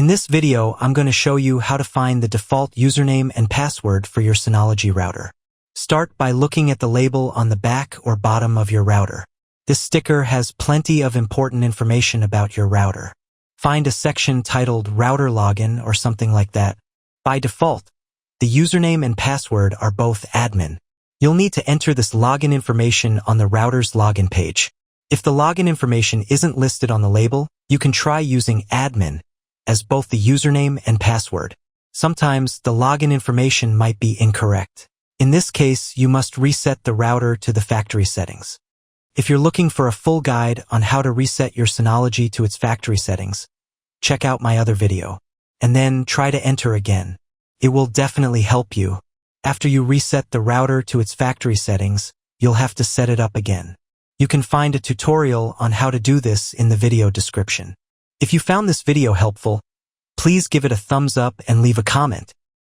In this video, I'm going to show you how to find the default username and password for your Synology router. Start by looking at the label on the back or bottom of your router. This sticker has plenty of important information about your router. Find a section titled Router Login or something like that. By default, the username and password are both admin. You'll need to enter this login information on the router's login page. If the login information isn't listed on the label, you can try using admin as both the username and password. Sometimes the login information might be incorrect. In this case, you must reset the router to the factory settings. If you're looking for a full guide on how to reset your Synology to its factory settings, check out my other video, and then try to enter again. It will definitely help you. After you reset the router to its factory settings, you'll have to set it up again. You can find a tutorial on how to do this in the video description. If you found this video helpful, please give it a thumbs up and leave a comment.